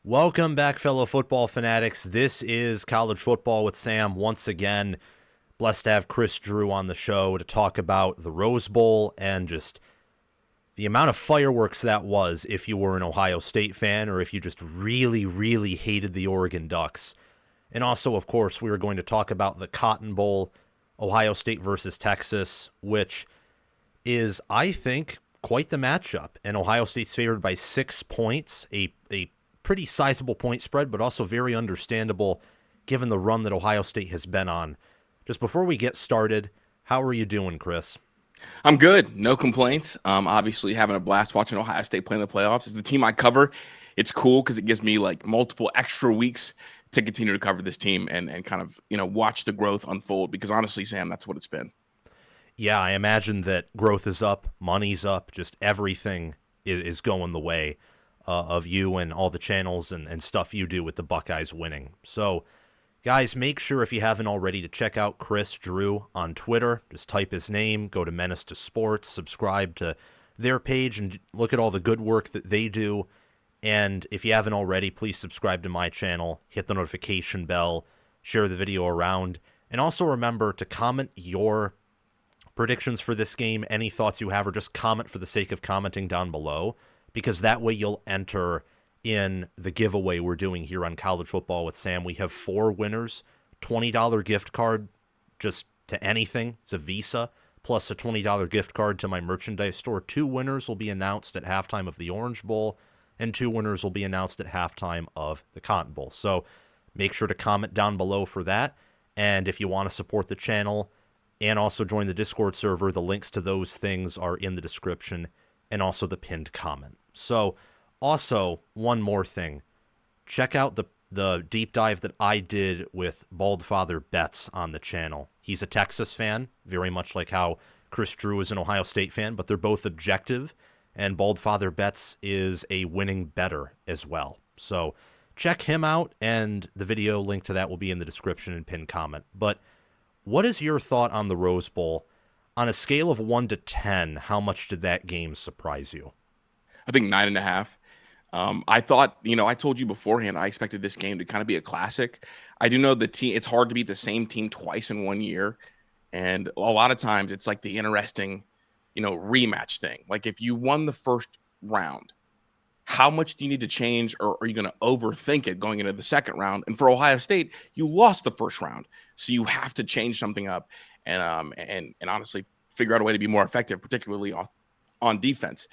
Welcome back, fellow football fanatics. This is College Football with Sam. Once again, blessed to have Kris Drew on the show to talk about the Rose Bowl and just the amount of fireworks that was if you were an Ohio State fan or if you just really, really hated the Oregon Ducks. And also, of course, we are going to talk about the Cotton Bowl, Ohio State versus Texas, which is, I think, quite the matchup. And Ohio State's favored by 6 points, a pretty sizable point spread, but also very understandable given the run that Ohio State has been on. Just before we get started, how are you doing, Kris? I'm good. No complaints. Obviously having a blast watching Ohio State play in the playoffs. It's the team I cover. It's cool because it gives me like multiple extra weeks to continue to cover this team and kind of, watch the growth unfold because honestly, Sam, that's what it's been. Yeah, I imagine that growth is up, money's up, just everything is going the way of you and all the channels and stuff you do with the Buckeyes winning. So, guys, make sure if you haven't already to check out Kris Drew on Twitter. Just type his name, go to Menace to Sports, subscribe to their page, and look at all the good work that they do. And if you haven't already, please subscribe to my channel, hit the notification bell, share the video around, and also remember to comment your predictions for this game, any thoughts you have, or just comment for the sake of commenting down below, because that way you'll enter in the giveaway we're doing here on College Football with Sam. We have 4 winners, $20 gift card just to anything. It's a Visa, plus a $20 gift card to my merchandise store. 2 winners will be announced at halftime of the Orange Bowl, and 2 winners will be announced at halftime of the Cotton Bowl. So make sure to comment down below for that. And if you want to support the channel and also join the Discord server, the links to those things are in the description and also the pinned comment. So, also, one more thing. Check out the deep dive that I did with Baldfather Betts on the channel. He's a Texas fan, very much like how Kris Drew is an Ohio State fan, but they're both objective, and Baldfather Betts is a winning bettor as well. So, check him out, and the video link to that will be in the description and pinned comment. But what is your thought on the Rose Bowl? On a scale of 1 to 10, how much did that game surprise you? I think 9.5. I thought, I told you beforehand, I expected this game to kind of be a classic. I do know the team, it's hard to beat the same team twice in one year. And a lot of times it's like the interesting, rematch thing. Like if you won the first round, how much do you need to change, or are you going to overthink it going into the second round? And for Ohio State, you lost the first round, so you have to change something up and honestly figure out a way to be more effective, particularly on defense.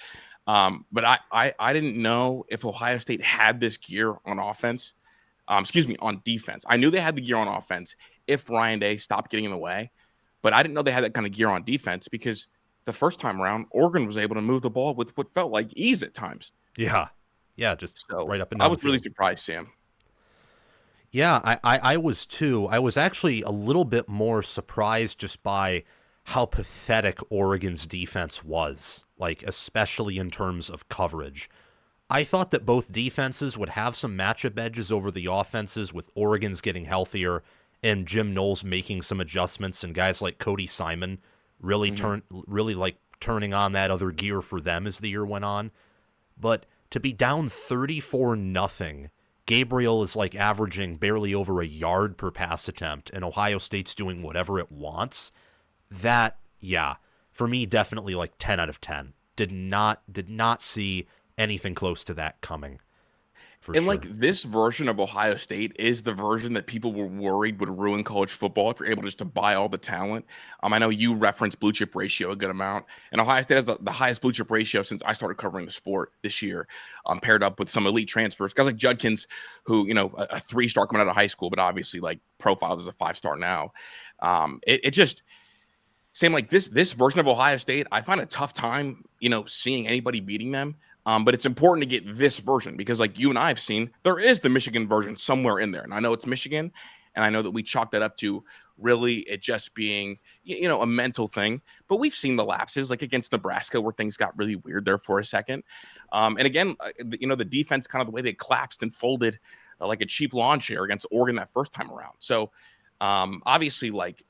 But I didn't know if Ohio State had this gear on offense. On defense. I knew they had the gear on offense if Ryan Day stopped getting in the way, but I didn't know they had that kind of gear on defense because the first time around, Oregon was able to move the ball with what felt like ease at times. Yeah. Yeah, just So right up and I down the was really field. surprised, Sam. Yeah, I was too. I was actually a little bit more surprised just by how pathetic Oregon's defense was, like especially in terms of coverage. I thought that both defenses would have some matchup edges over the offenses, with Oregon's getting healthier and Jim Knowles making some adjustments, and guys like Cody Simon really turning on that other gear for them as the year went on. But to be down 34-0, Gabriel is like averaging barely over a yard per pass attempt, and Ohio State's doing whatever it wants. That, yeah, for me, definitely like 10 out of 10. Did not see anything close to that coming, for And sure. like this version of Ohio State is the version that people were worried would ruin college football if you're able just to buy all the talent. I know you referenced blue chip ratio a good amount, and Ohio State has the highest blue chip ratio since I started covering the sport this year, paired up with some elite transfers. Guys like Judkins, who, a 3-star coming out of high school, but obviously like profiles as a 5-star now. It just same like this version of Ohio State, I find a tough time, seeing anybody beating them. But it's important to get this version because, like you and I have seen, there is the Michigan version somewhere in there. And I know it's Michigan, and I know that we chalk that up to really it just being, a mental thing. But we've seen the lapses, like against Nebraska, where things got really weird there for a second. And again, the defense, kind of the way they collapsed and folded like a cheap lawn chair against Oregon that first time around. So obviously, like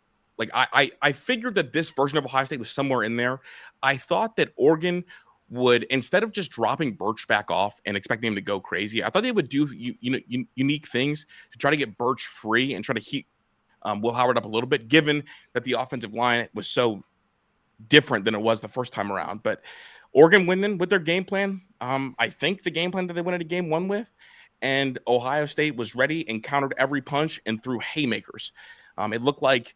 I figured that this version of Ohio State was somewhere in there. I thought that Oregon would, instead of just dropping Birch back off and expecting him to go crazy, I thought they would do unique things to try to get Birch free and try to heat Will Howard up a little bit, given that the offensive line was so different than it was the first time around. But Oregon winning with their game plan, I think the game plan that they went into game one with, and Ohio State was ready and countered every punch and threw haymakers. It looked like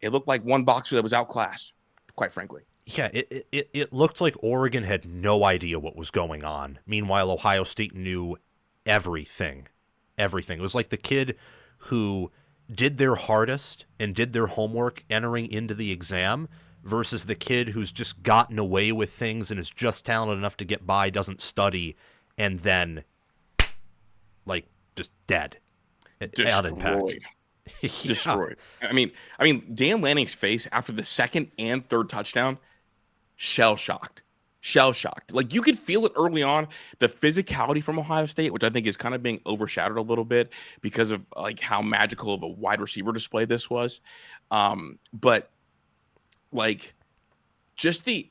one boxer that was outclassed, quite frankly. Yeah, it looked like Oregon had no idea what was going on. Meanwhile, Ohio State knew everything. Everything. It was like the kid who did their hardest and did their homework entering into the exam versus the kid who's just gotten away with things and is just talented enough to get by, doesn't study, and then, like, just dead. Out impact. Yeah. Destroyed. I mean, Dan Lanning's face after the second and third touchdown, shell-shocked. Like, you could feel it early on, the physicality from Ohio State, which I think is kind of being overshadowed a little bit because of, like, how magical of a wide receiver display this was. But, like, just the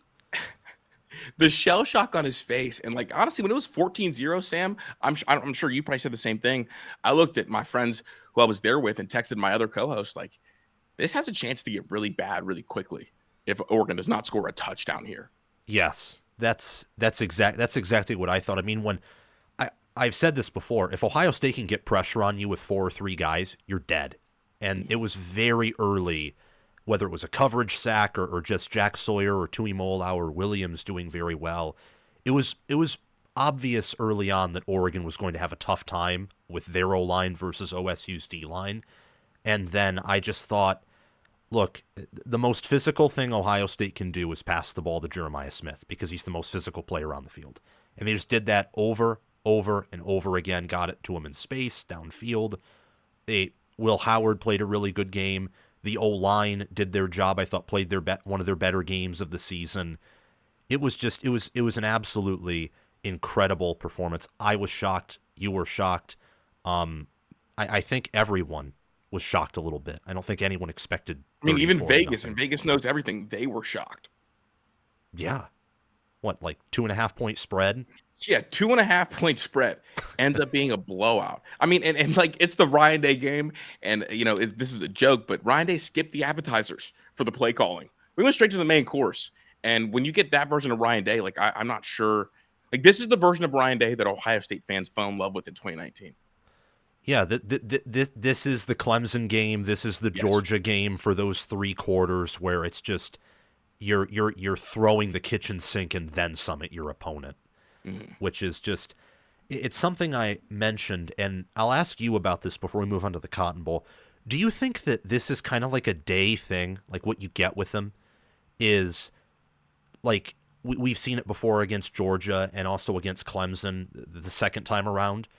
shell shock on his face. And, like, honestly, when it was 14-0, Sam, I'm sure you probably said the same thing. I looked at my friends who I was there with and texted my other co-host, like, this has a chance to get really bad really quickly if Oregon does not score a touchdown here. Yes, that's exactly what I thought. I mean, when I've said this before, if Ohio State can get pressure on you with 4 or 3 guys, you're dead. And it was very early, whether it was a coverage sack or just Jack Sawyer or Tuimoloau or Williams doing very well. It was obvious early on that Oregon was going to have a tough time with their O-line versus OSU's D-line. And then I just thought, look, the most physical thing Ohio State can do is pass the ball to Jeremiah Smith because he's the most physical player on the field. And they just did that over, and over again, got it to him in space, downfield. Will Howard played a really good game. The O-line did their job. I thought played one of their better games of the season. It was an absolutely incredible performance. I was shocked. You were shocked. I think everyone was shocked a little bit. I don't think anyone expected. I mean, even Vegas, and Vegas knows everything. They were shocked. Yeah. What, like 2.5 point spread? Yeah, 2.5 point spread ends up being a blowout. I mean, and like, it's the Ryan Day game, and this is a joke, but Ryan Day skipped the appetizers for the play calling. We went straight to the main course, and when you get that version of Ryan Day, like, I'm not sure. Like, this is the version of Ryan Day that Ohio State fans fell in love with in 2019. Yeah, this is the Clemson game. This is the Georgia game for those 3 quarters where it's just you're throwing the kitchen sink and then some at your opponent, which is just it's something I mentioned, and I'll ask you about this before we move on to the Cotton Bowl. Do you think that this is kind of like a day thing, like what you get with them is like we've seen it before against Georgia and also against Clemson the second time around,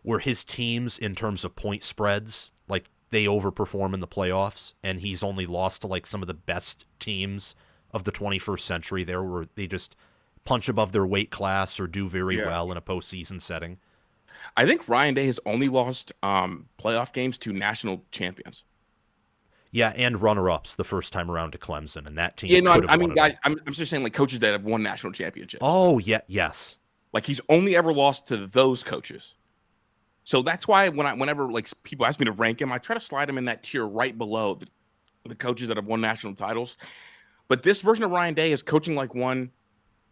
where his teams, in terms of point spreads, like they overperform in the playoffs, and he's only lost to like some of the best teams of the 21st century there, where they just punch above their weight class or do very well in a postseason setting. I think Ryan Day has only lost playoff games to national champions. Yeah, and runner-ups the first time around to Clemson, and that team. Yeah, no, I mean, guys, I'm just saying, like, coaches that have won national championships. Oh, yeah, yes. Like, he's only ever lost to those coaches. So that's why whenever like people ask me to rank him, I try to slide him in that tier right below the coaches that have won national titles. But this version of Ryan Day is coaching like one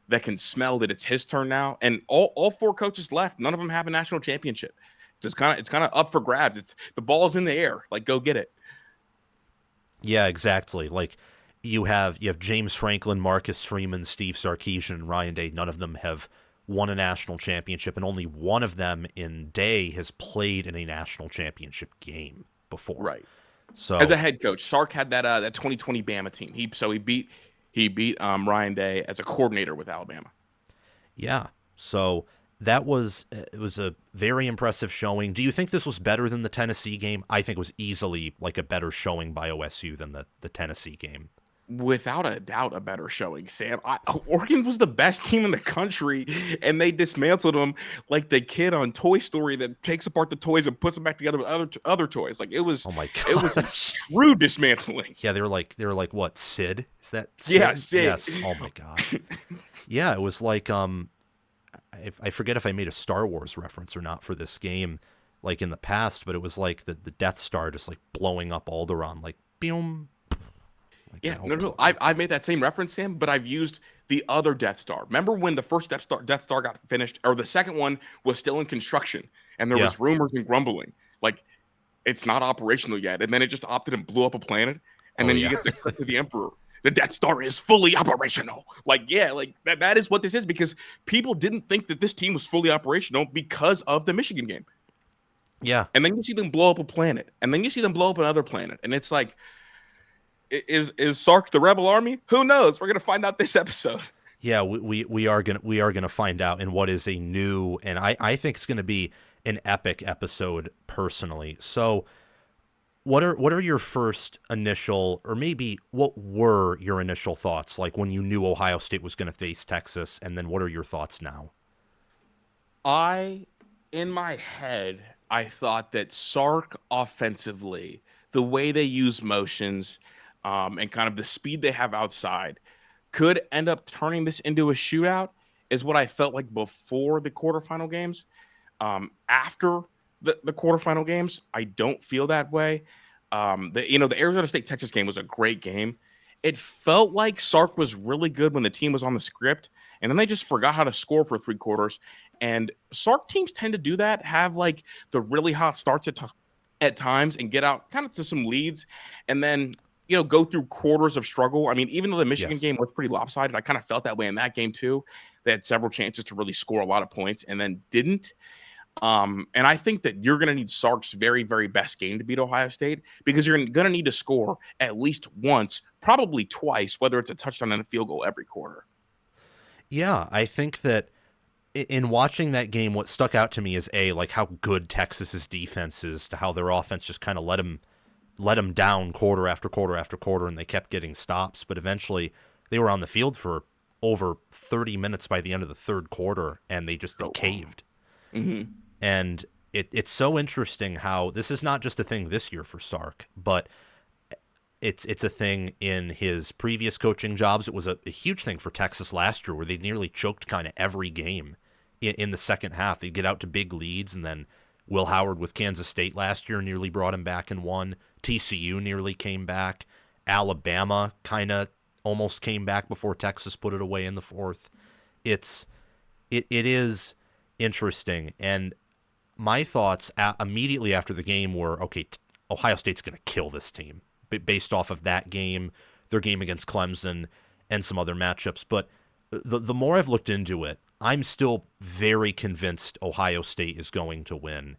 that can smell that it's his turn now. And all 4 coaches left, none of them have a national championship. It's kind of up for grabs. It's the ball's in the air. Like, go get it. Yeah, exactly. Like you have James Franklin, Marcus Freeman, Steve Sarkisian, and Ryan Day. None of them have won a national championship, and only one of them in Day has played in a national championship game before. Right. So as a head coach, Sark had that 2020 Bama team. He beat Ryan Day as a coordinator with Alabama. Yeah. So it was a very impressive showing. Do you think this was better than the Tennessee game? I think it was easily like a better showing by OSU than the Tennessee game. Without a doubt, a better showing, Sam. Oregon was the best team in the country, and they dismantled them like the kid on Toy Story that takes apart the toys and puts them back together with other toys. Like Oh my it was a gosh. true dismantling. Yeah, they were like what, Sid? Is that Yeah, Sid? Sid. Yes. Oh my gosh. Yeah, it was like I forget if I made a Star Wars reference or not for this game, like in the past, but it was like the Death Star just like blowing up Alderaan, like boom. Like Yeah, that no, whole no. thing. I've made that same reference, Sam, but I've used the other Death Star. Remember when the first Death Star got finished, or the second one was still in construction, and there Yeah. was rumors and grumbling, like it's not operational yet, and then it just opted and blew up a planet, and Oh then you yeah. get the clip to the Emperor. The Death Star is fully operational. Like, yeah, like that is what this is, because people didn't think that this team was fully operational because of the Michigan game. Yeah. And then you see them blow up a planet, and then you see them blow up another planet, and it's like, is Sark the Rebel Army? Who knows? We're gonna find out this episode. Yeah, we are gonna find out in what is a new, and I think it's gonna be an epic episode personally. So what are your first initial, or maybe what were your initial thoughts like when you knew Ohio State was gonna face Texas, and then what are your thoughts now? In my head, I thought that Sark offensively, the way they use motions, and kind of the speed they have outside, could end up turning this into a shootout, is what I felt like before the quarterfinal games. After the quarterfinal games, I don't feel that way. The Arizona State Texas game was a great game. It felt like Sark was really good when the team was on the script, and then they just forgot how to score for 3 quarters. And Sark teams tend to do that, have like the really hot starts at times and get out kind of to some leads, and then go through quarters of struggle. I mean, even though the Michigan Yes. game was pretty lopsided, I kind of felt that way in that game too. They had several chances to really score a lot of points and then didn't. And I think that you're going to need Sark's very, very best game to beat Ohio State, because you're going to need to score at least once, probably twice, whether it's a touchdown and a field goal every quarter. Yeah, I think that in watching that game, what stuck out to me is like how good Texas's defense is, to how their offense just kind of let them down quarter after quarter after quarter, and they kept getting stops. But eventually, they were on the field for over 30 minutes by the end of the third quarter, and they caved. Mm-hmm. And it's so interesting how this is not just a thing this year for Sark, but it's a thing in his previous coaching jobs. It was a huge thing for Texas last year, where they nearly choked kind of every game in the second half. They'd get out to big leads, and then Will Howard with Kansas State last year nearly brought him back and won. TCU nearly came back. Alabama kind of almost came back before Texas put it away in the fourth. It is interesting, and my thoughts immediately after the game were, okay, Ohio State's going to kill this team based off of that game, their game against Clemson, and some other matchups. But the more I've looked into it, I'm still very convinced Ohio State is going to win.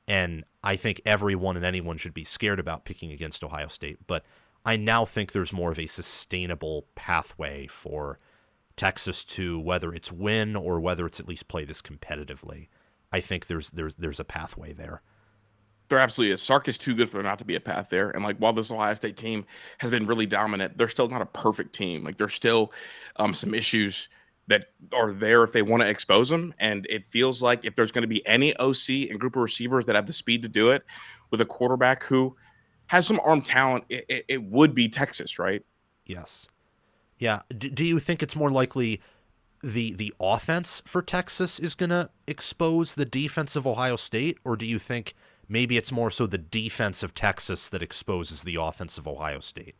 And I think everyone and anyone should be scared about picking against Ohio State. But I now think there's more of a sustainable pathway for Texas to, whether it's win or whether it's at least play this competitively. I think there's a pathway there. There absolutely is. Sark is too good for there not to be a path there. And like, while this Ohio State team has been really dominant, they're still not a perfect team. Like, there's still some issues that are there if they want to expose them. And it feels like if there's going to be any OC and group of receivers that have the speed to do it with a quarterback who has some arm talent, it would be Texas, right? Yes. Yeah. Do you think it's more likely the offense for Texas is going to expose the defense of Ohio State, or do you think maybe it's more so the defense of Texas that exposes the offense of Ohio State?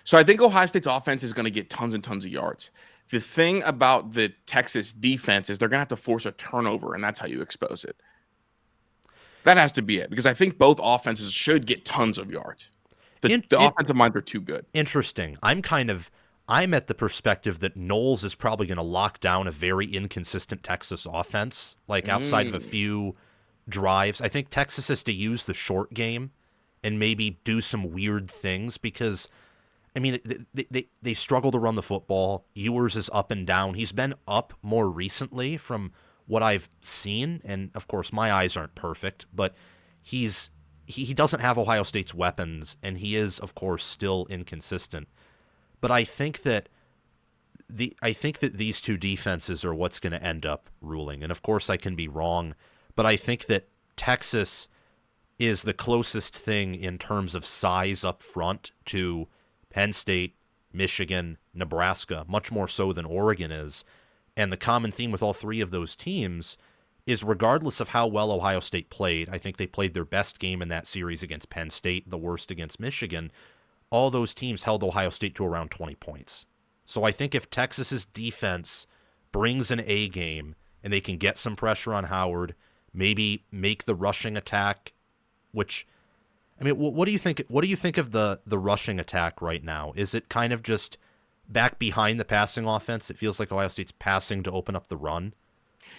So I think Ohio State's offense is going to get tons and tons of yards. The thing about the Texas defense is they're going to have to force a turnover, and that's how you expose it. That has to be it, because I think both offenses should get tons of yards. The offensive minds are too good. Interesting. I'm at the perspective that Knowles is probably going to lock down a very inconsistent Texas offense, like outside of a few drives. I think Texas has to use the short game and maybe do some weird things, because, I mean, they struggle to run the football. Ewers is up and down. He's been up more recently from what I've seen, and of course my eyes aren't perfect, but he doesn't have Ohio State's weapons, and he is, of course, still inconsistent. but I think that these two defenses are what's going to end up ruling. And of course I can be wrong, but I think that Texas is the closest thing in terms of size up front to Penn State, Michigan, Nebraska, much more so than Oregon is. And the common theme with all three of those teams is regardless of how well Ohio State played, I think they played their best game in that series against Penn State, the worst against Michigan. All those teams held Ohio State to around 20 points. So I think if Texas's defense brings an A game and they can get some pressure on Howard, maybe make the rushing attack, which, I mean, what do you think? What do you think of the rushing attack right now? Is it kind of just back behind the passing offense? It feels like Ohio State's passing to open up the run.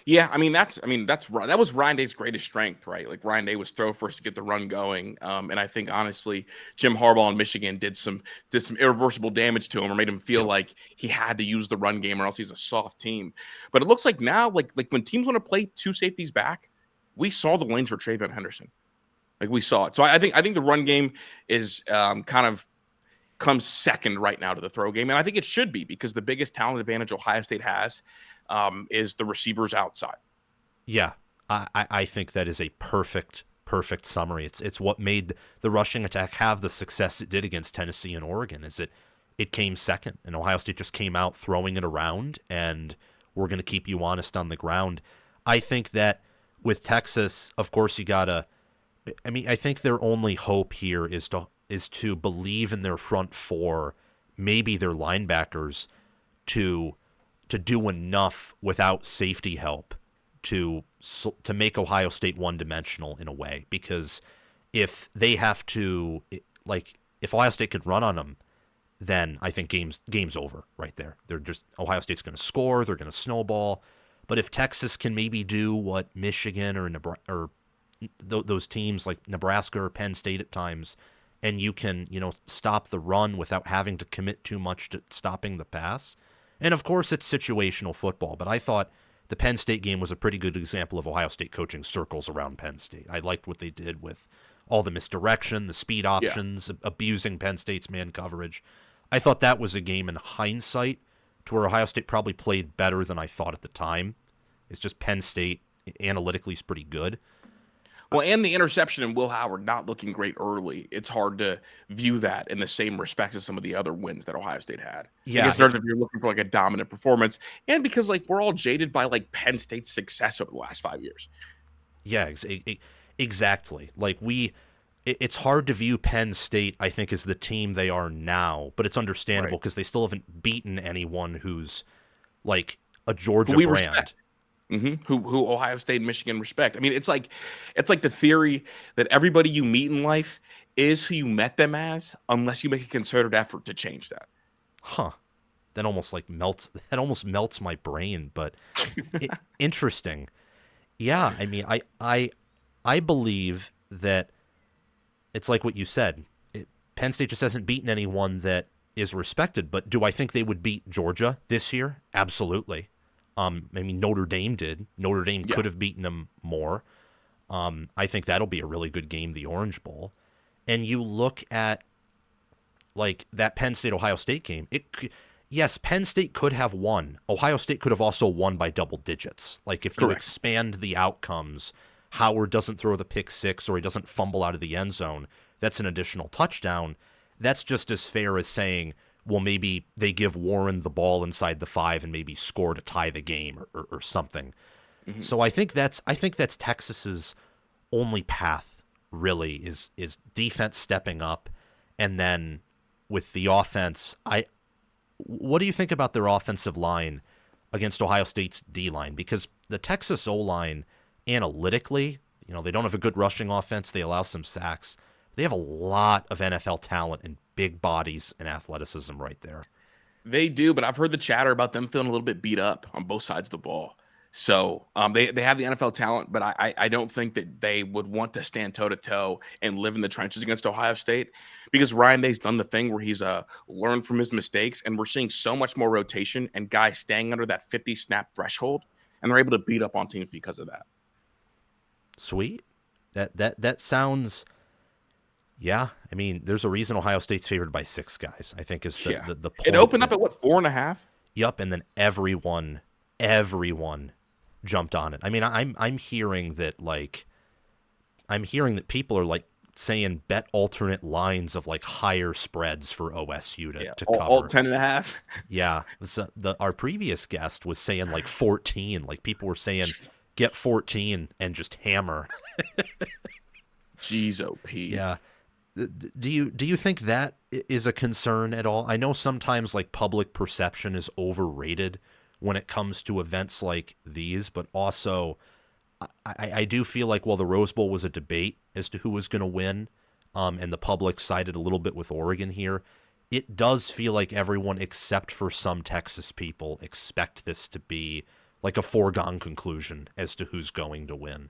Yeah, that was Ryan Day's greatest strength, right? Like Ryan Day was throw first to get the run going, and I think honestly, Jim Harbaugh in Michigan did some irreversible damage to him, or made him feel like he had to use the run game, or else he's a soft team. But it looks like now, like when teams want to play two safeties back, we saw the lanes for TreVeyon Henderson, like we saw it. So I think the run game is kind of comes second right now to the throw game, and I think it should be, because the biggest talent advantage Ohio State has is the receivers outside. Yeah, I think that is a perfect summary. It's what made the rushing attack have the success it did against Tennessee and Oregon. Is it came second, and Ohio State just came out throwing it around, and we're going to keep you honest on the ground. I think that with Texas, of course, you gotta. I mean, I think their only hope here is to believe in their front four, maybe their linebackers, to do enough without safety help to make Ohio State one-dimensional in a way. Because if they have to, like, if Ohio State could run on them, then I think game's over right there. Ohio State's going to score, they're going to snowball. But if Texas can maybe do what Michigan or those teams like Nebraska or Penn State at times, and you can, stop the run without having to commit too much to stopping the pass. And of course, it's situational football, but I thought the Penn State game was a pretty good example of Ohio State coaching circles around Penn State. I liked what they did with all the misdirection, the speed options, abusing Penn State's man coverage. I thought that was a game in hindsight to where Ohio State probably played better than I thought at the time. It's just Penn State analytically is pretty good. Well, and the interception and Will Howard not looking great early, it's hard to view that in the same respect as some of the other wins that Ohio State had. Yeah, if you're looking for like a dominant performance, and because like we're all jaded by like Penn State's success over the last 5 years. Yeah, exactly. Like it's hard to view Penn State, I think, as the team they are now, but it's understandable because they still haven't beaten anyone who's like a Georgia brand. Respect. Who Ohio State and Michigan respect. I mean, it's like the theory that everybody you meet in life is who you met them as, unless you make a concerted effort to change that. Huh. That almost melts my brain, but interesting. Yeah, I mean, I believe that it's like what you said. Penn State just hasn't beaten anyone that is respected, but do I think they would beat Georgia this year? Absolutely. I mean, Notre Dame did. Notre Dame could have beaten them more. I think that'll be a really good game, the Orange Bowl. And you look at like that Penn State-Ohio State game. Yes, Penn State could have won. Ohio State could have also won by double digits. Like if you expand the outcomes, Howard doesn't throw the pick six or he doesn't fumble out of the end zone, that's an additional touchdown. That's just as fair as saying, well, maybe they give Warren the ball inside the 5 and maybe score to tie the game or something. Mm-hmm. So I think that's Texas's only path, really, is defense stepping up, and then with the offense, what do you think about their offensive line against Ohio State's D line? Because the Texas O line, analytically, they don't have a good rushing offense. They allow some sacks. They have a lot of NFL talent and big bodies and athleticism right there. They do, but I've heard the chatter about them feeling a little bit beat up on both sides of the ball. So they have the NFL talent, but I don't think that they would want to stand toe-to-toe and live in the trenches against Ohio State, because Ryan Day's done the thing where he's learned from his mistakes, and we're seeing so much more rotation and guys staying under that 50-snap threshold, and they're able to beat up on teams because of that. Sweet. That sounds Yeah, I mean, there's a reason Ohio State's favored by 6 guys. I think is Yeah. the It point opened up that, at what, 4.5? yup, and then everyone jumped on it. I mean, I'm hearing that people are like saying bet alternate lines of like higher spreads for OSU Yeah. to All cover. 10.5. Yeah, our previous guest was saying like 14. Like people were saying get 14 and just hammer. Jeez, OP. Yeah. Do you think that is a concern at all? I know sometimes like public perception is overrated when it comes to events like these, but also I do feel like while the Rose Bowl was a debate as to who was going to win, and the public sided a little bit with Oregon here, it does feel like everyone except for some Texas people expect this to be like a foregone conclusion as to who's going to win.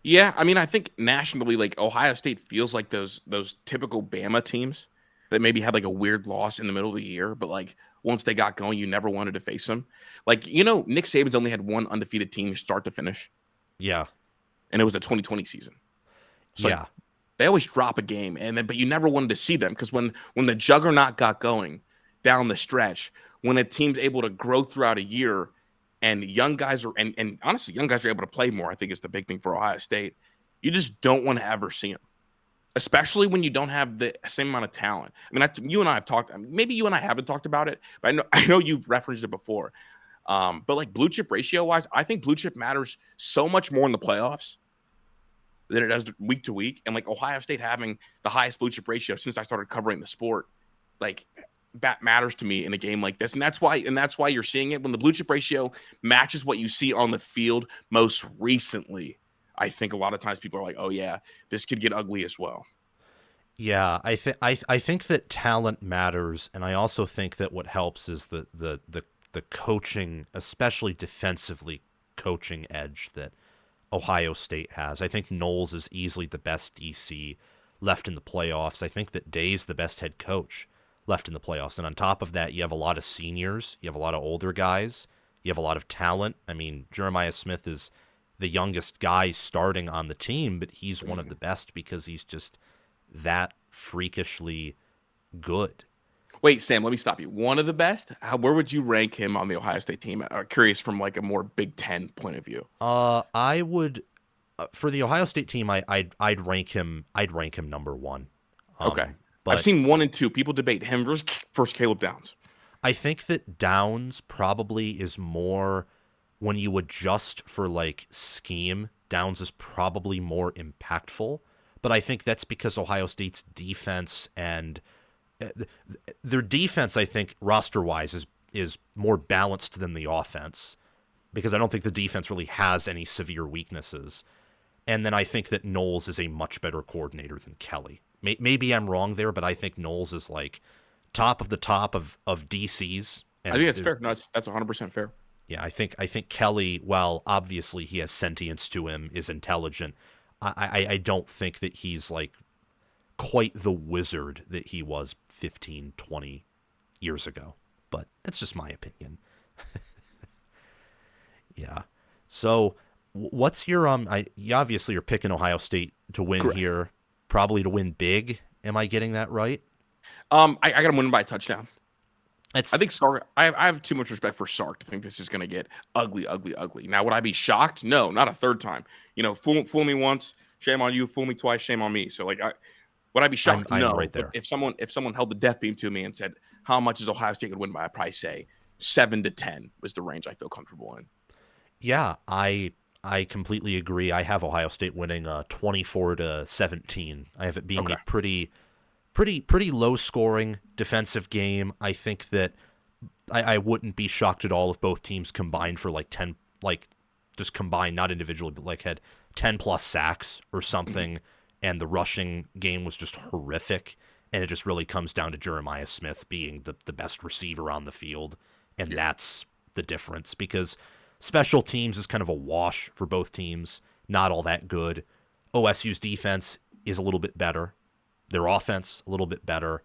Yeah, I mean, I think nationally, like Ohio State feels like those typical Bama teams that maybe had like a weird loss in the middle of the year, but like once they got going, you never wanted to face them. Like, Nick Saban's only had one undefeated team start to finish, Yeah. and it was the 2020 season. So like, Yeah. they always drop a game, but you never wanted to see them because when the juggernaut got going down the stretch, when a team's able to grow throughout a year, and young guys are and honestly, young guys are able to play more, I think is the big thing for Ohio State. You just don't want to ever see them, especially when you don't have the same amount of talent. I mean, you and I have talked. I mean, maybe you and I haven't talked about it, but I know you've referenced it before. But like blue chip ratio wise, I think blue chip matters so much more in the playoffs than it does week to week. And like Ohio State having the highest blue chip ratio since I started covering the sport, like that matters to me in a game like this. And that's why you're seeing it when the blue chip ratio matches what you see on the field most recently. I think a lot of times people are like, oh yeah, this could get ugly as well. Yeah, I think that talent matters, and I also think that what helps is the coaching, especially defensively coaching edge that Ohio State has. I think Knowles is easily the best DC left in the playoffs. I think that Day's the best head coach left in the playoffs. And on top of that, you have a lot of seniors, you have a lot of older guys, you have a lot of talent. I mean, Jeremiah Smith is the youngest guy starting on the team, but he's one of the best because he's just that freakishly good. Wait, Sam, let me stop you. One of the best? Where would you rank him on the Ohio State team? Curious from like a more Big Ten point of view. I would for the Ohio State team, I'd rank him number 1. Okay. But I've seen 1 and 2. People debate him versus Caleb Downs. I think that Downs probably is more, when you adjust for like scheme, Downs is probably more impactful. But I think that's because Ohio State's defense and their defense, I think, roster-wise, is more balanced than the offense, because I don't think the defense really has any severe weaknesses. And then I think that Knowles is a much better coordinator than Kelly. Maybe I'm wrong there, but I think Knowles is like top of the top of DCs. And I think that's fair. No, that's 100% fair. Yeah, I think Kelly, while obviously he has sentience to him, is intelligent. I don't think that he's like quite the wizard that he was 15, 20 years ago. But that's just my opinion. Yeah. So what's your you obviously are picking Ohio State to win Correct. here, probably to win big. Am I getting that right? I got him winning by a touchdown. I think Sark. I have too much respect for Sark to think this is going to get ugly, ugly, ugly. Now, would I be shocked? No, not a third time. Fool me once, shame on you. Fool me twice, shame on me. So, like, would I be shocked? I'm no. right there. But if someone held the death beam to me and said, "How much is Ohio State could win by?" I'd probably say 7 to 10 was the range I feel comfortable in. Yeah, I completely agree. I have Ohio State winning 24-17. I have it being a pretty low scoring defensive game. I think that I wouldn't be shocked at all if both teams combined for like 10, like just combined, not individually, but like had 10 plus sacks or something, and the rushing game was just horrific, and it just really comes down to Jeremiah Smith being the best receiver on the field, and that's the difference, because special teams is kind of a wash for both teams, not all that good. OSU's defense is a little bit better. Their offense a little bit better,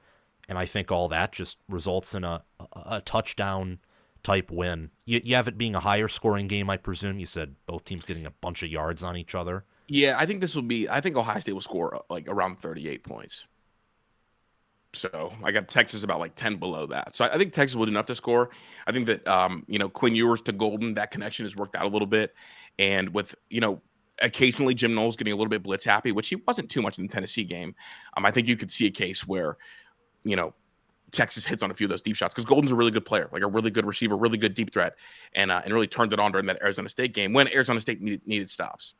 and I think all that just results in a touchdown type win. You have it being a higher scoring game, I presume. You said both teams getting a bunch of yards on each other. Yeah, I think Ohio State will score like around 38 points. So I got Texas about like 10 below that. So I think Texas will do enough to score. I think that Quinn Ewers to Golden, that connection has worked out a little bit. And with, occasionally Jim Knowles getting a little bit blitz happy, which he wasn't too much in the Tennessee game. I think you could see a case where, you know, Texas hits on a few of those deep shots because Golden's a really good player, like a really good receiver, really good deep threat, and really turned it on during that Arizona State game when Arizona State needed stops.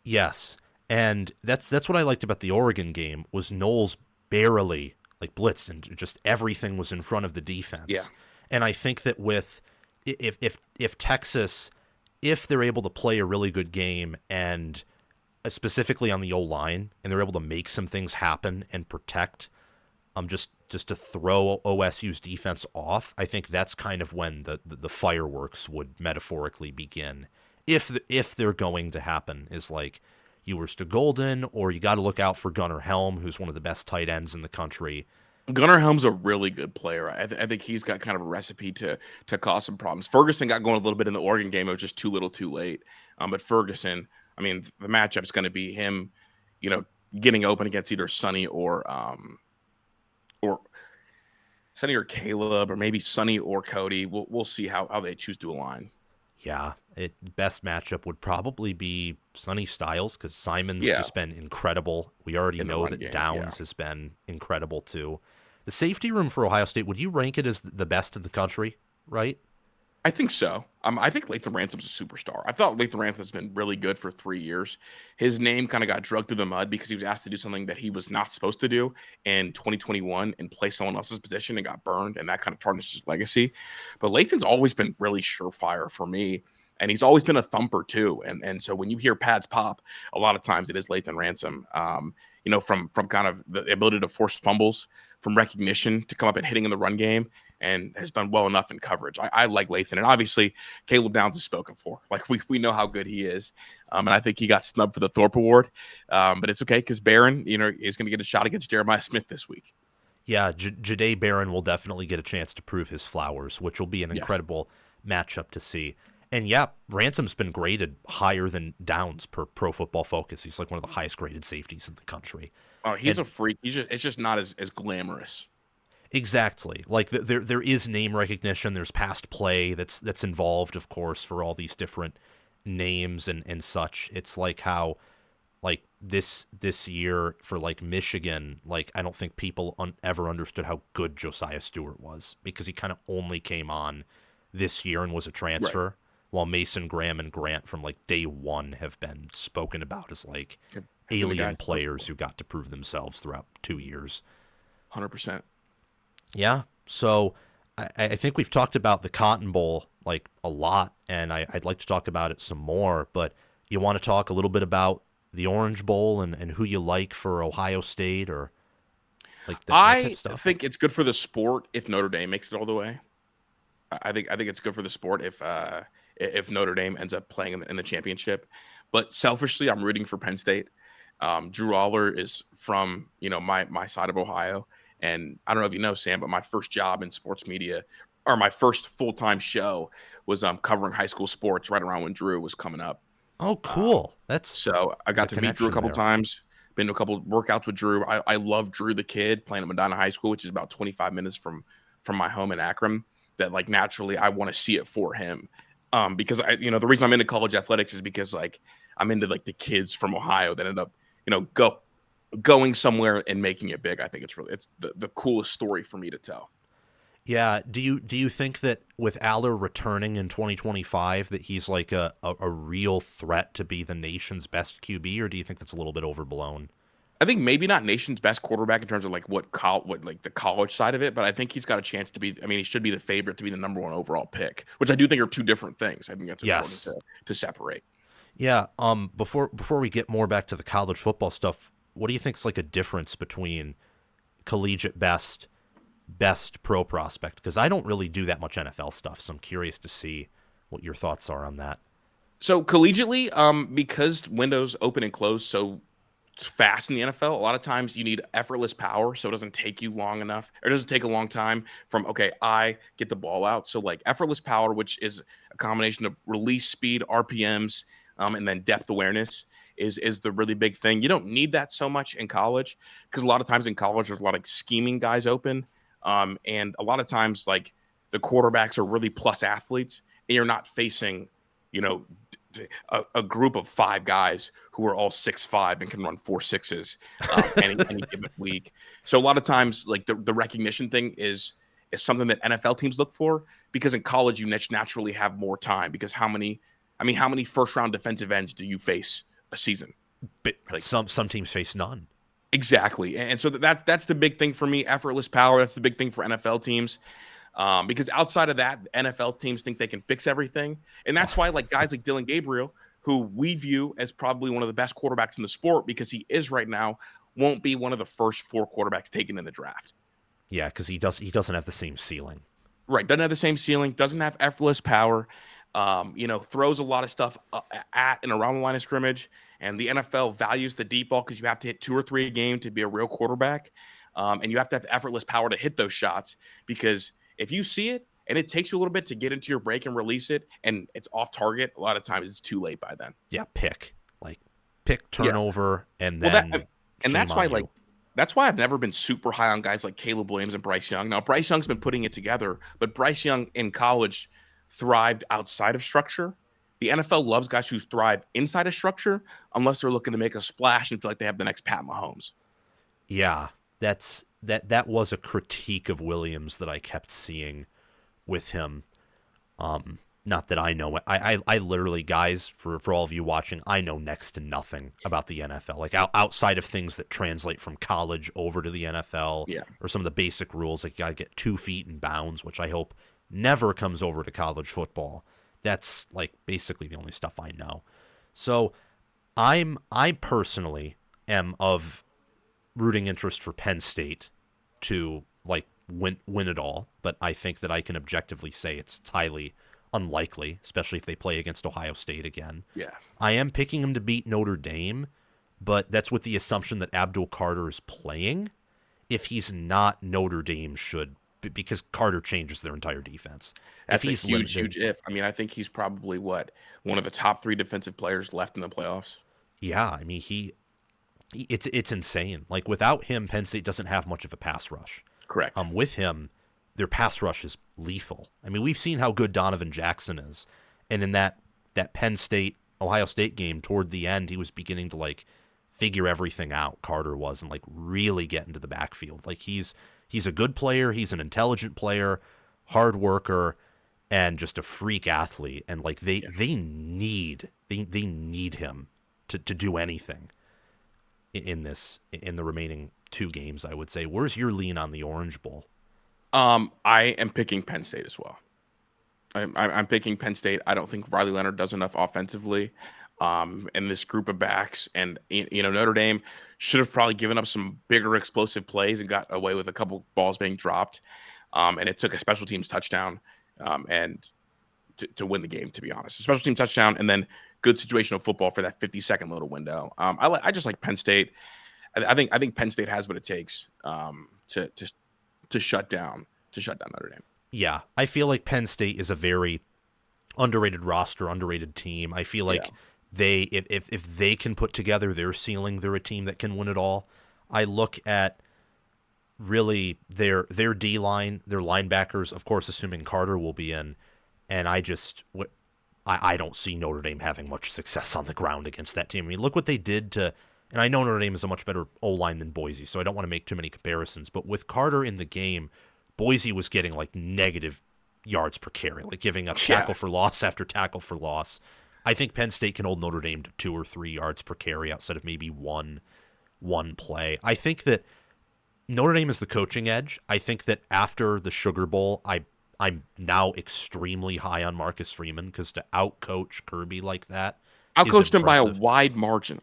Yes, and that's what I liked about the Oregon game was Knowles barely like blitzed and just everything was in front of the defense. Yeah. And I think that with if Texas, if they're able to play a really good game and specifically on the O line and they're able to make some things happen and protect just to throw OSU's defense off, I think that's kind of when the fireworks would metaphorically begin. If they're going to happen, is like Ewers to Golden, or you got to look out for Gunnar Helm, who's one of the best tight ends in the country. Gunnar Helm's a really good player. I think he's got kind of a recipe to cause some problems. Ferguson got going a little bit in the Oregon game. It was just too little too late. But Ferguson, I mean, the matchup's going to be him, getting open against either Sonny or Sonny or Caleb, or maybe Sonny or Cody. We'll see how they choose to align. Yeah, best matchup would probably be Sonny Styles because Simon's just been incredible. We already know that Downs has been incredible too. The safety room for Ohio State, would you rank it as the best in the country, right? I think so. I think Lathan Ransom's a superstar. I thought Lathan Ransom's been really good for 3 years. His name kind of got dragged through the mud because he was asked to do something that he was not supposed to do in 2021 and play someone else's position and got burned, and that kind of tarnished his legacy. But Lathan's always been really surefire for me, and he's always been a thumper too. And so when you hear pads pop, a lot of times it is Lathan Ransom. From kind of the ability to force fumbles, from recognition to come up and hitting in the run game, and has done well enough in coverage. I like Lathan, and obviously Caleb Downs is spoken for. Like we know how good he is, and I think he got snubbed for the Thorpe Award, but it's okay because Brryn, is going to get a shot against Jeremiah Smith this week. Yeah, Jahdae Barron will definitely get a chance to prove his flowers, which will be an incredible matchup to see. And yeah, Ransom's been graded higher than Downs per Pro Football Focus. He's like one of the highest graded safeties in the country. Oh, he's a freak. It's just not as glamorous. Exactly. Like there is name recognition. There's past play that's involved, of course, for all these different names and such. It's like how, like this year for like Michigan, like I don't think people ever understood how good Josiah Stewart was because he kind of only came on this year and was a transfer. Right. While Mason Graham and Grant from like day one have been spoken about as like alien players who got to prove themselves throughout 2 years. 100%. Yeah. So I think we've talked about the Cotton Bowl like a lot, and I'd like to talk about it some more, but you want to talk a little bit about the Orange Bowl and who you like for Ohio State or like that type of stuff? I think it's good for the sport if Notre Dame makes it all the way. I think it's good for the sport if Notre Dame ends up playing in the championship. But selfishly, I'm rooting for Penn State. Drew Aller is from my side of Ohio, and I don't know if you know, Sam, but my first job in sports media, or my first full-time show, was covering high school sports right around when Drew was coming up. Oh, cool! So I got to meet Drew a couple times. Been to a couple workouts with Drew. I love Drew the kid, playing at Medina High School, which is about 25 minutes from my home in Akron. That like naturally I want to see it for him. Because the reason I'm into college athletics is because like I'm into like the kids from Ohio that end up, going somewhere and making it big. I think it's the coolest story for me to tell. Yeah. Do you think that with Aller returning in 2025 that he's like a real threat to be the nation's best QB, or do you think that's a little bit overblown? I think maybe not nation's best quarterback in terms of like what like the college side of it, but I think he's got a chance to be. I mean, he should be the favorite to be the number 1 overall pick, which I do think are two different things. I think that's important to separate. Yeah. Before we get more back to the college football stuff, what do you think's like a difference between collegiate best pro prospect? Because I don't really do that much NFL stuff, so I'm curious to see what your thoughts are on that. So collegiately, because windows open and close so fast in the NFL, a lot of times you need effortless power, so it doesn't take you long enough, or it doesn't take a long time from I get the ball out. So like effortless power, which is a combination of release speed, RPMs, and then depth awareness, is the really big thing. You don't need that so much in college because a lot of times in college there's a lot of scheming guys open, and a lot of times like the quarterbacks are really plus athletes, and you're not facing, you know, a group of 5 guys who are all 6'5" and can run 4.6s any given week. So a lot of times, like the recognition thing is something that NFL teams look for, because in college you naturally have more time. Because how many first round defensive ends do you face a season? But like, some teams face none. Exactly, and so that's the big thing for me. Effortless power. That's the big thing for NFL teams. Because outside of that, NFL teams think they can fix everything. And that's why like guys like Dillon Gabriel, who we view as probably one of the best quarterbacks in the sport because he is right now, won't be one of the first 4 quarterbacks taken in the draft. Yeah, because he doesn't have the same ceiling. Right. Doesn't have the same ceiling, doesn't have effortless power, throws a lot of stuff at and around the line of scrimmage. And the NFL values the deep ball because you have to hit 2 or 3 a game to be a real quarterback. And you have to have effortless power to hit those shots, because if you see it and it takes you a little bit to get into your break and release it and it's off target, a lot of times it's too late by then. Yeah, pick turnover, and then that's why that's why I've never been super high on guys like Caleb Williams and Bryce Young. Now, Bryce Young's been putting it together, but Bryce Young in college thrived outside of structure. The NFL loves guys who thrive inside of structure unless they're looking to make a splash and feel like they have the next Pat Mahomes. Yeah, that was a critique of Williams that I kept seeing with him. Not that I know. I literally, guys, for all of you watching, I know next to nothing about the NFL. Like outside of things that translate from college over to the NFL, or some of the basic rules, like you gotta get 2 feet in bounds, which I hope never comes over to college football. That's like basically the only stuff I know. So I personally am of rooting interest for Penn State to like win it all, but I think that I can objectively say it's highly unlikely, especially if they play against Ohio State again. Yeah. I am picking them to beat Notre Dame, but that's with the assumption that Abdul Carter is playing. If he's not, Notre Dame should, because Carter changes their entire defense. That's a huge if. I mean, I think he's probably one of the top 3 defensive players left in the playoffs. Yeah, I mean, it's insane. Like without him, Penn State doesn't have much of a pass rush. Correct. With him, their pass rush is lethal. I mean, we've seen how good Donovan Jackson is, and in that Penn State Ohio State game toward the end, he was beginning to like figure everything out. Carter was, and like really get into the backfield. Like he's a good player. He's an intelligent player, hard worker, and just a freak athlete. And like they need him to do anything in the remaining 2 games, I would say. Where's your lean on the Orange Bowl? I am picking Penn State as well. I'm picking Penn State. I don't think Riley Leonard does enough offensively in this group of backs. And, Notre Dame should have probably given up some bigger explosive plays and got away with a couple balls being dropped. And it took a special teams touchdown and to win the game, to be honest. A special team touchdown and then good situational football for that 50-second little window. I just like Penn State. I think Penn State has what it takes to shut down Notre Dame. Yeah, I feel like Penn State is a very underrated roster, underrated team. I feel like if they can put together their ceiling, they're a team that can win it all. I look at really their D-line, their linebackers, of course, assuming Carter will be in, and I don't see Notre Dame having much success on the ground against that team. I mean, look what they did to, and I know Notre Dame is a much better O-line than Boise, so I don't want to make too many comparisons, but with Carter in the game, Boise was getting like negative yards per carry, like giving up tackle for loss after tackle for loss. I think Penn State can hold Notre Dame to 2 or 3 yards per carry outside of maybe one play. I think that Notre Dame is the coaching edge. I think that after the Sugar Bowl, I'm now extremely high on Marcus Freeman, because to outcoach Kirby like that, outcoached him by a wide margin.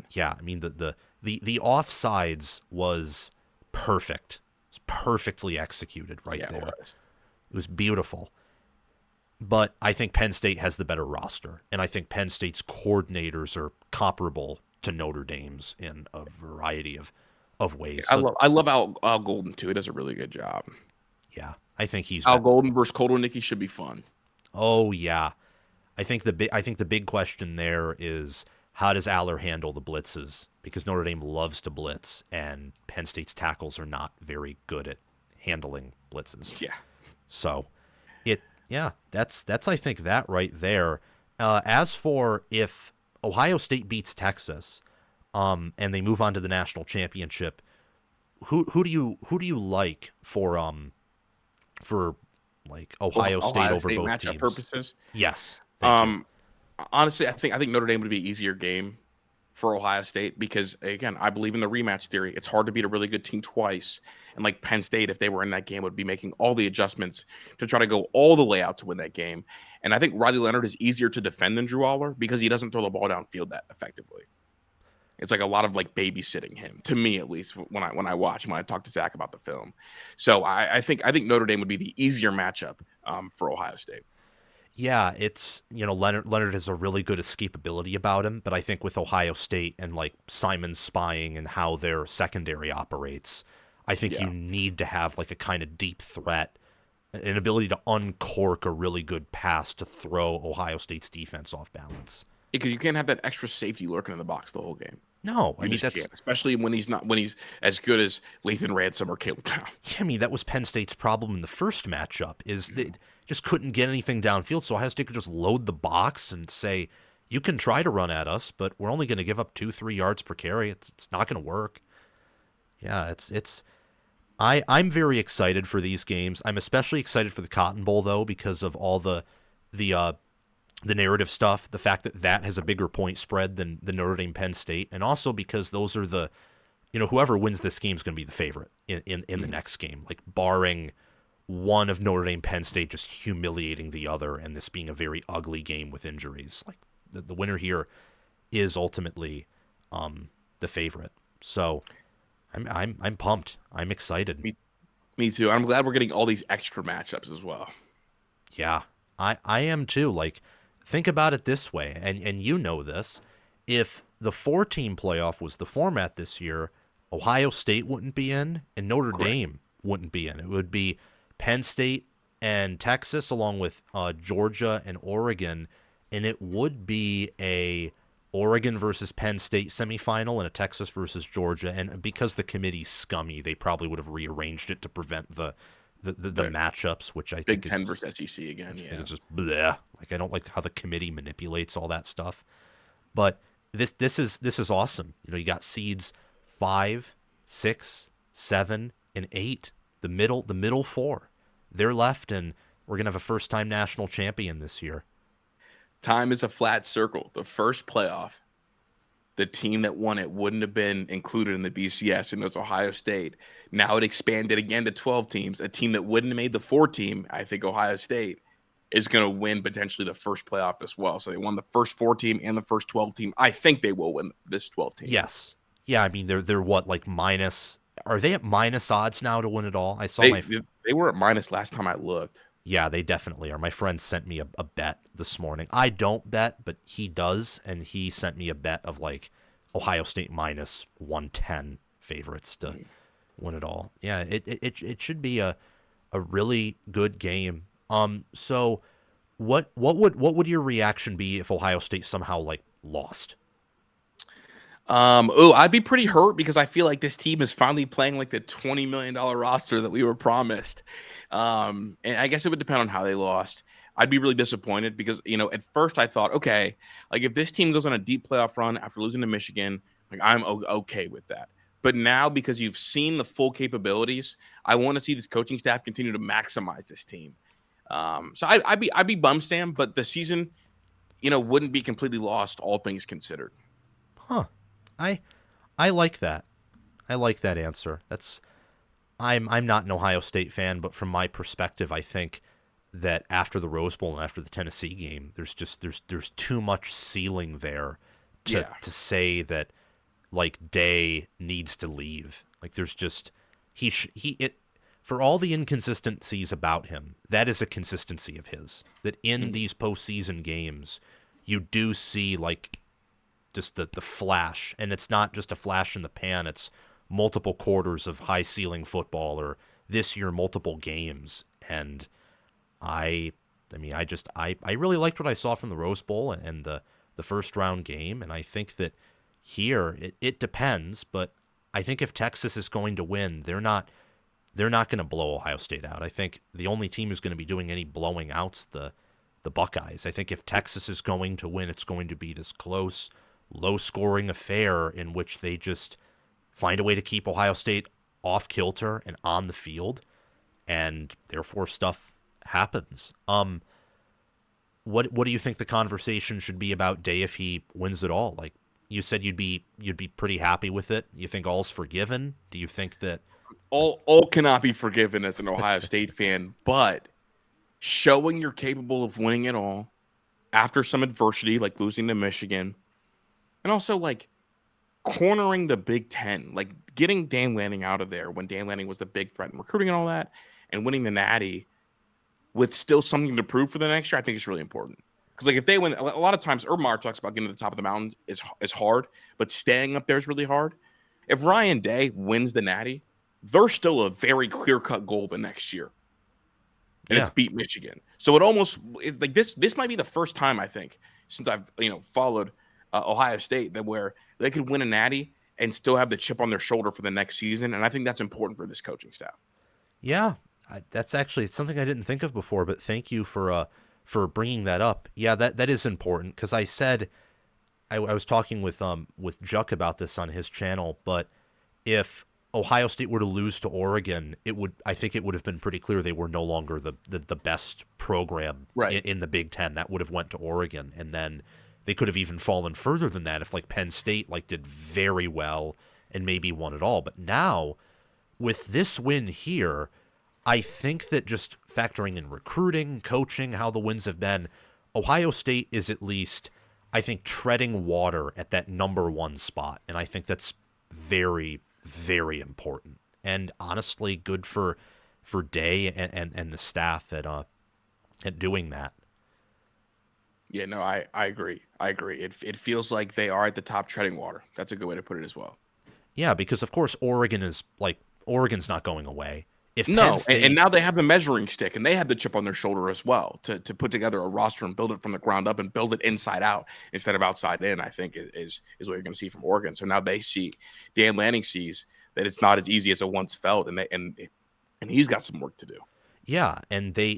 Yeah, I mean the offsides was perfect. It was perfectly executed there. It was beautiful. But I think Penn State has the better roster, and I think Penn State's coordinators are comparable to Notre Dame's in a variety of ways. So, I love Al Golden too. He does a really good job. Yeah, I think he's Al Golden versus Kotelnicki should be fun. Oh yeah, I think the big question there is how does Aller handle the blitzes? Because Notre Dame loves to blitz, and Penn State's tackles are not very good at handling blitzes. Yeah. So, that's I think that right there. As for if Ohio State beats Texas, and they move on to the national championship, who do you like for like Ohio State over both matchup teams? purposes? Yes. Thank you. Honestly, I think Notre Dame would be an easier game for Ohio State because, again, I believe in the rematch theory. It's hard to beat a really good team twice. And like Penn State, if they were in that game, would be making all the adjustments to try to go all the way out to win that game. And I think Riley Leonard is easier to defend than Drew Aller because he doesn't throw the ball downfield that effectively. It's like a lot of like babysitting him, to me at least, when I watch, when I talk to Zach about the film. So I think Notre Dame would be the easier matchup for Ohio State. Yeah, it's, Leonard has a really good escapability about him, but I think with Ohio State and like Simon's spying and how their secondary operates, I think you need to have like a kind of deep threat, an ability to uncork a really good pass to throw Ohio State's defense off balance. Because you can't have that extra safety lurking in the box the whole game. No, I mean can't, especially when he's as good as Lathan, Ransom, or Caleb Brown. Yeah, I mean that was Penn State's problem in the first matchup is they just couldn't get anything downfield. So Ohio State could just load the box and say, "You can try to run at us, but we're only going to give up 2-3 yards per carry. It's not going to work." Yeah, I'm very excited for these games. I'm especially excited for the Cotton Bowl though because of all the narrative stuff, the fact that has a bigger point spread than the Notre Dame Penn State, and also because those are the, whoever wins this game is going to be the favorite in the next game, like barring one of Notre Dame Penn State just humiliating the other and this being a very ugly game with injuries. Like the winner here is ultimately the favorite. So I'm pumped. I'm excited. Me too. I'm glad we're getting all these extra matchups as well. Yeah, I am too. Like, think about it this way, and you know this. If the 4-team playoff was the format this year, Ohio State wouldn't be in, and Notre Dame wouldn't be in. It would be Penn State and Texas, along with Georgia and Oregon, and it would be a Oregon versus Penn State semifinal and a Texas versus Georgia. And because the committee's scummy, they probably would have rearranged it to prevent the matchups, which I think Big Ten versus SEC again. Yeah, it's just bleh. Like I don't like how the committee manipulates all that stuff. But this is awesome. You got seeds 5, 6, 7, and 8. The middle 4. They're left, and we're gonna have a first-time national champion this year. Time is a flat circle. The first playoff, the team that won it wouldn't have been included in the BCS, and it was Ohio State. Now it expanded again to 12 teams. A team that wouldn't have made the 4-team, I think Ohio State, is going to win potentially the first playoff as well. So they won the first 4-team and the first 12-team. I think they will win this 12-team. Yes. Yeah, I mean, they're what, like minus – are they at minus odds now to win it all? I saw they were at minus last time I looked. Yeah, they definitely are. My friend sent me a bet this morning. I don't bet, but he does, and he sent me a bet of like Ohio State minus 110 favorites to win it all. Yeah, it should be a really good game. So what would your reaction be if Ohio State somehow like lost? I'd be pretty hurt because I feel like this team is finally playing like the $20 million roster that we were promised. And I guess it would depend on how they lost. I'd be really disappointed because, at first I thought, okay, like if this team goes on a deep playoff run after losing to Michigan, like I'm okay with that. But now, because you've seen the full capabilities, I want to see this coaching staff continue to maximize this team. So I'd be bummed, Sam, but the season, wouldn't be completely lost, all things considered. Huh. I like that. I like that answer. I'm not an Ohio State fan, but from my perspective, I think that after the Rose Bowl and after the Tennessee game, there's too much ceiling there to say that like Day needs to leave. Like there's just for all the inconsistencies about him, that is a consistency of his. That in these postseason games, you do see like just the flash, and it's not just a flash in the pan, it's multiple quarters of high ceiling football, or this year multiple games. And I really liked what I saw from the Rose Bowl and the the first round game. And I think that here it depends, but I think if Texas is going to win, they're not going to blow Ohio State out. I think the only team who's going to be doing any blowing out's the Buckeyes. I think if Texas is going to win, it's going to be this close, low-scoring affair in which they just find a way to keep Ohio State off kilter and on the field, and therefore stuff happens. What do you think the conversation should be about Day if he wins it all? Like you said, you'd be pretty happy with it. You think all's forgiven? Do you think that all cannot be forgiven as an Ohio State fan, but showing you're capable of winning it all after some adversity, like losing to Michigan, and also like cornering the Big Ten, like getting Dan Lanning out of there when Dan Lanning was the big threat in recruiting and all that, and winning the Natty with still something to prove for the next year, I think it's really important. Because like if they win, a lot of times Urban Meyer talks about getting to the top of the mountain is hard, but staying up there is really hard. If Ryan Day wins the Natty, there's still a very clear-cut goal the next year. And it's beat Michigan. So it's like this might be the first time I think since I've followed Ohio State that where they could win a Natty and still have the chip on their shoulder for the next season, and I think that's important for this coaching staff. Yeah, that's actually it's something I didn't think of before, but thank you for bringing that up. Yeah, that is important because I said I was talking with Juck about this on his channel, but if Ohio State were to lose to Oregon, I think it would have been pretty clear they were no longer the best program in the Big Ten. That would have went to Oregon, and then they could have even fallen further than that if like Penn State did very well and maybe won it all. But now with this win here, I think that just factoring in recruiting, coaching, how the wins have been, Ohio State is at least, I think, treading water at that number one spot, and I think that's very, very important, and honestly good for Day and the staff at doing that. Yeah, no, I agree. It feels like they are at the top treading water. That's a good way to put it as well. Yeah, because of course Oregon's not going away. And now they have the measuring stick, and they have the chip on their shoulder as well to put together a roster and build it from the ground up and build it inside out instead of outside in. I think is what you're going to see from Oregon. So now Dan Lanning sees that it's not as easy as it once felt, and he's got some work to do. Yeah, and they're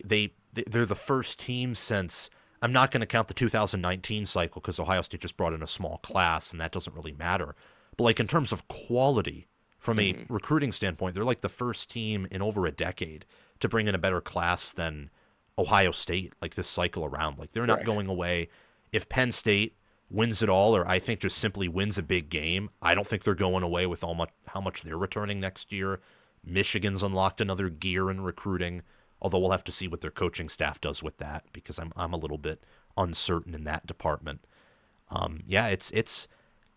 the first team since, I'm not going to count the 2019 cycle because Ohio State just brought in a small class, and that doesn't really matter. But in terms of quality, from a recruiting standpoint, they're the first team in over a decade to bring in a better class than Ohio State, this cycle around. They're not going away. If Penn State wins it all, or I think just simply wins a big game, I don't think they're going away with how much they're returning next year. Michigan's unlocked another gear in recruiting, although we'll have to see what their coaching staff does with that because I'm a little bit uncertain in that department.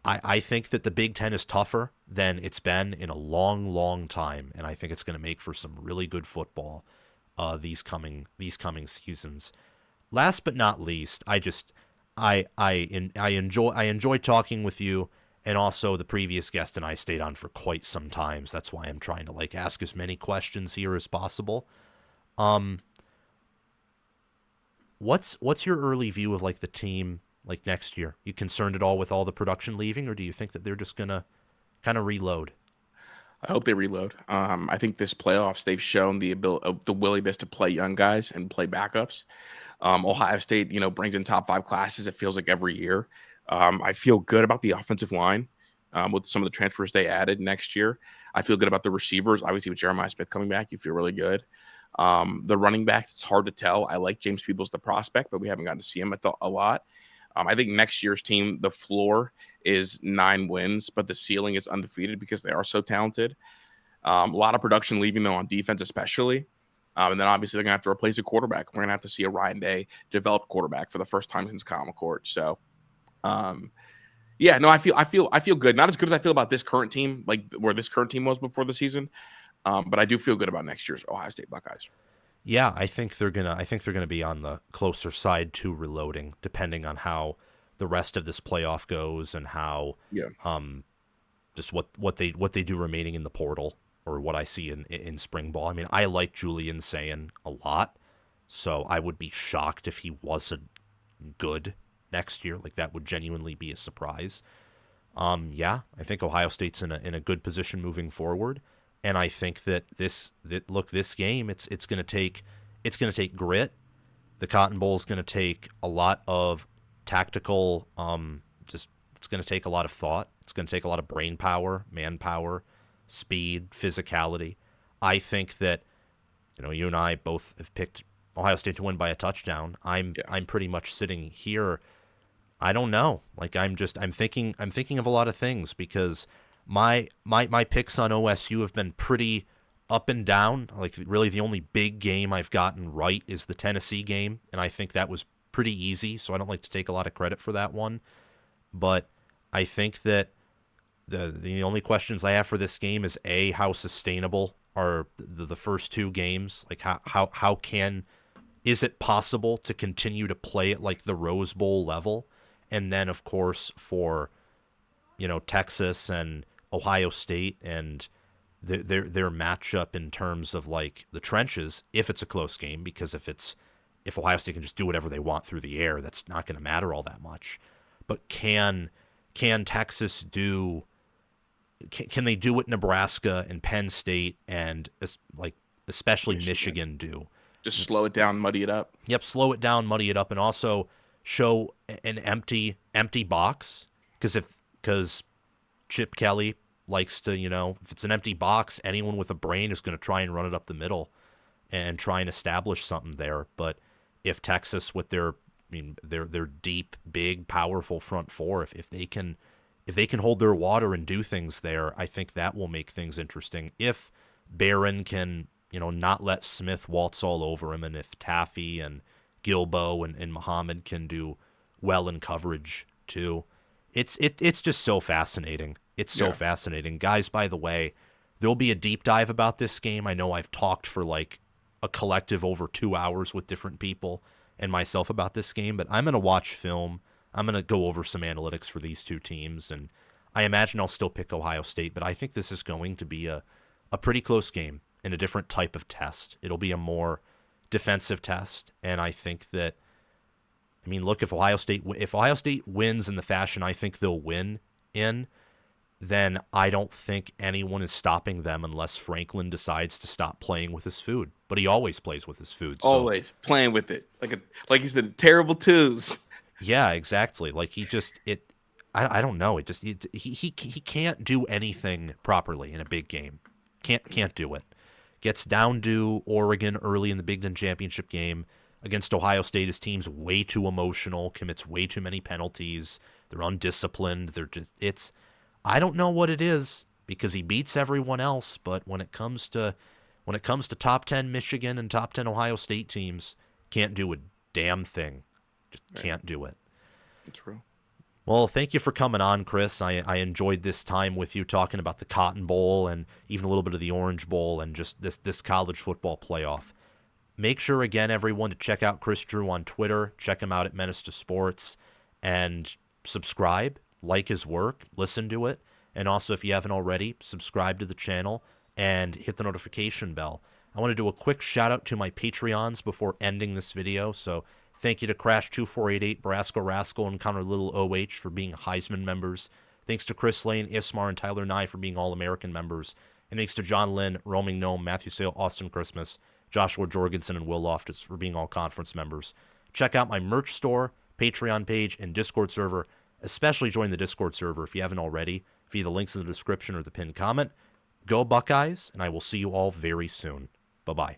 I think that the Big Ten is tougher than it's been in a long, long time, and I think it's going to make for some really good football these coming seasons. Last but not least, I enjoy talking with you, and also the previous guest and I stayed on for quite some time. So that's why I'm trying to ask as many questions here as possible. What's your early view of the team next year? You concerned at all with all the production leaving, or do you think that they're just gonna kind of reload? I hope they reload. I think this playoffs they've shown the willingness to play young guys and play backups. Ohio State, brings in top 5 classes. It feels like every year. I feel good about the offensive line with some of the transfers they added next year. I feel good about the receivers. Obviously, with Jeremiah Smith coming back, you feel really good. The running backs, it's hard to tell. I like James Peebles, the prospect, but we haven't gotten to see him a lot. I think next year's team, the floor is 9 wins, but the ceiling is undefeated because they are so talented. A lot of production leaving, though, on defense especially. And then obviously they're going to have to replace a quarterback. We're going to have to see a Ryan Day developed quarterback for the first time since Kyle McCord. So, I feel good. Not as good as I feel about this current team, where this current team was before the season. But I do feel good about next year's Ohio State Buckeyes. Yeah, I think they're gonna be on the closer side to reloading, depending on how the rest of this playoff goes and how just what they do remaining in the portal, or what I see in spring ball. I mean, I like Julian Sayin a lot, so I would be shocked if he wasn't good next year. Like, that would genuinely be a surprise. Yeah, I think Ohio State's in a good position moving forward, and I think that this game it's going to take grit. The Cotton Bowl is going to take a lot of tactical, it's going to take a lot of thought. It's going to take a lot of brain power, manpower, speed, physicality. I think that, you and I both have picked Ohio State to win by a touchdown. I'm pretty much sitting here. I don't know. Like, I'm thinking of a lot of things, because my picks on OSU have been pretty up and down. Like, really the only big game I've gotten right is the Tennessee game, and I think that was pretty easy, so I don't like to take a lot of credit for that one. But I think that the only questions I have for this game is, A, how sustainable are the first two games? Like, is it possible to continue to play at like the Rose Bowl level? And then, of course, for Texas and Ohio State and their matchup in terms of like the trenches, if it's a close game, because if Ohio State can just do whatever they want through the air, that's not going to matter all that much. But can Texas do? Can they do what Nebraska and Penn State and especially Michigan do? Just slow it down, muddy it up. Yep, slow it down, muddy it up, and also show an empty box. Because Chip Kelly likes to, if it's an empty box, anyone with a brain is going to try and run it up the middle and try and establish something there. But if Texas, with their deep, big, powerful front four, if they can hold their water and do things there, I think that will make things interesting. If Brryn can, not let Smith waltz all over him, and if Taffy and Gilbo and Muhammad can do well in coverage too, it's just so fascinating. It's so fascinating. Guys, by the way, there'll be a deep dive about this game. I know I've talked for like a collective over 2 hours with different people and myself about this game, but I'm going to watch film. I'm going to go over some analytics for these two teams, and I imagine I'll still pick Ohio State, but I think this is going to be a pretty close game in a different type of test. It'll be a more defensive test, and I think that, look, if Ohio State wins in the fashion I think they'll win in, then I don't think anyone is stopping them unless Franklin decides to stop playing with his food. But he always plays with his food. So. Always playing with it, like he's the terrible twos. Yeah, exactly. Like I don't know. He can't do anything properly in a big game. Can't do it. Gets down to Oregon early in the Big Ten championship game against Ohio State. His team's way too emotional, commits way too many penalties. They're undisciplined. I don't know what it is, because he beats everyone else, but when it comes to top 10 Michigan and top 10 Ohio State teams, can't do a damn thing. Just can't do it. It's real. Well, thank you for coming on, Kris. I enjoyed this time with you talking about the Cotton Bowl and even a little bit of the Orange Bowl and just this college football playoff. Make sure, again, everyone, to check out Kris Drew on Twitter. Check him out at Menace to Sports. And subscribe, like his work, listen to it. And also, if you haven't already, subscribe to the channel and hit the notification bell. I want to do a quick shout-out to my Patreons before ending this video. So thank you to Crash2488, Brasco Rascal, and Connor Little OH for being Heisman members. Thanks to Chris Lane, Ismar, and Tyler Nye for being All-American members. And thanks to John Lynn, Roaming Gnome, Matthew Sale, Austin Christmas, Joshua Jorgensen, and Will Loftus for being all-conference members. Check out my merch store, Patreon page, and Discord server. Especially join the Discord server if you haven't already, via the links in the description or the pinned comment. Go Buckeyes, and I will see you all very soon. Bye-bye.